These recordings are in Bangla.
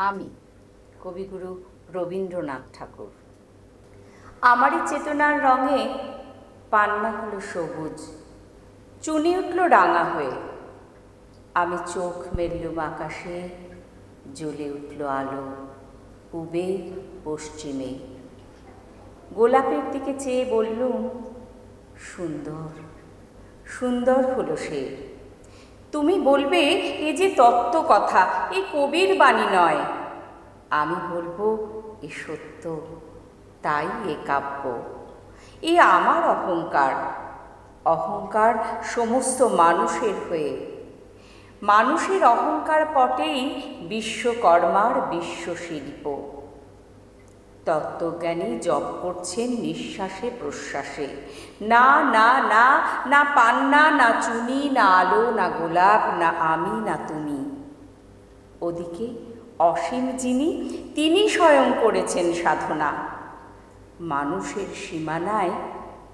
আমি কবিগুরু রবীন্দ্রনাথ ঠাকুর। আমারই চেতনার রঙে পান্না হলো সবুজ, চুনি উঠল রাঙা হয়ে। আমি চোখ মেললুম আকাশে, জ্বলে উঠল আলো পূবে পশ্চিমে। গোলাপের দিকে চেয়ে বললুম, সুন্দর সুন্দর হলো সে। তুমি বলবে এ যে তত্ত্ব কথা, এ কবির বাণী নয়। আমি বলবো এ সত্য, তাই এ কাব্য। এ আমার অহংকার, অহংকার সমস্ত মানুষের হয়ে। মানুষের অহংকার পটেই বিশ্বকর্মার বিশ্বশিল্প। তত্ত্বজ্ঞানী জপ করছেন নিঃশ্বাসে প্রশ্বাসে। না না না, না পান্না, না চুনি, না আলো, না গোলাপ, না আমি, না তুমি। ওদিকে অসীম যিনি, তিনি স্বয়ং করেছেন সাধনা। মানুষের সীমানায়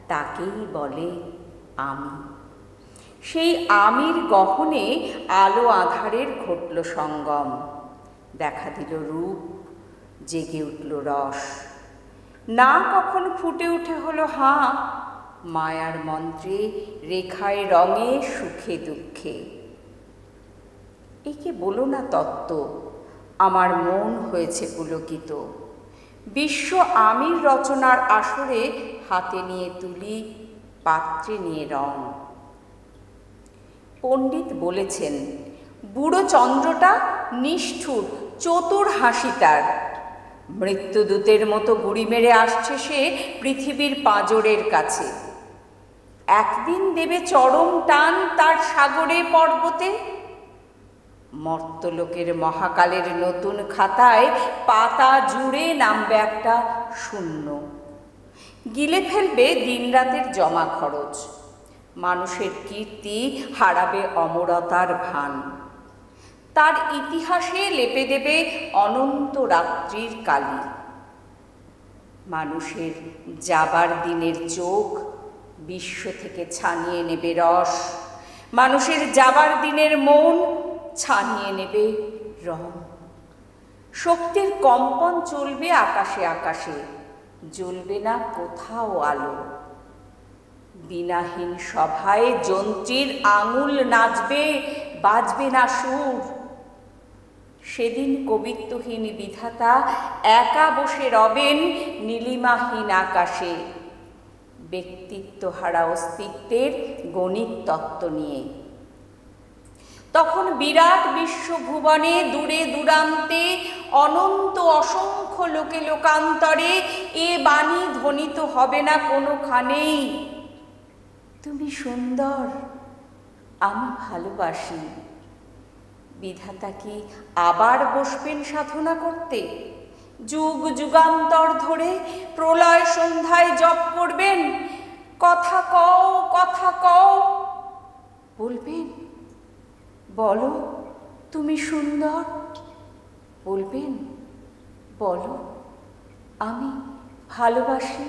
তাকেই বলে আমি। সেই আমির গহনে আলো আঁধারের ঘটল সঙ্গম। দেখা দিল রূপ, জেগে উঠল রস। না কখন ফুটে উঠে হলো হাঁ, মায়ার মন্ত্রে, রেখায় রঙে, সুখে দুঃখে। একে বলো না তত্ত্ব, আমার মন হয়েছে পুলকিত। বিশ্ব আমির রচনার আসরে হাতে নিয়ে তুলি, পাত্রে নিয়ে রং। পণ্ডিত বলেছেন, বুড়ো চন্দ্রটা নিষ্ঠুর, চতুর হাসি তার। মৃত্যুদূতের মতো গুড়ি মেরে আসছে সে পৃথিবীর পাঁজরের কাছে। একদিন দেবে চরম টান তার সাগরে পর্বতে। মর্তলোকের মহাকালের নতুন খাতায় পাতা জুড়ে নামবে একটা শূন্য। গিলে ফেলবে দিনরাতের জমা খরচ। মানুষের কীর্তি হারাবে অমরতার ভান। তার ইতিহাসে লেপে দেবে অনন্ত রাত্রির কালি। মানুষের যাবার দিনের চোখ বিশ্ব থেকে ছানিয়ে নেবে রস। মানুষের যাবার দিনের মন ছানিয়ে নেবে রং। শক্তির কম্পন চলবে আকাশে আকাশে, জ্বলবে না কোথাও আলো। বীণাহীন সভায় যন্ত্রীর আঙুল নাচবে, বাজবে না সুর। সেদিন কবিত্বহীন বিধাতা একা বসে রবেন নীলিমাহীন আকাশে, ব্যক্তিত্ব হারা অস্তিত্বের গণিত তত্ত্ব নিয়ে। তখন বিরাট বিশ্বভুবনে দূরে দূরান্তে অনন্ত অসংখ্য লোকে লোকান্তরে এ বাণী ধ্বনিত হবে না কোনোখানেই, তুমি সুন্দর, আমি ভালোবাসি। বিধাতা কি আবার বসবেন সাধনা করতে? যুগ যুগান্তর ধরে প্রলয় সন্ধ্যায় জপ করবেন, কথা কও কথা কও। বলবেন, বলো তুমি সুন্দর। বলবেন, বলো আমি ভালোবাসি।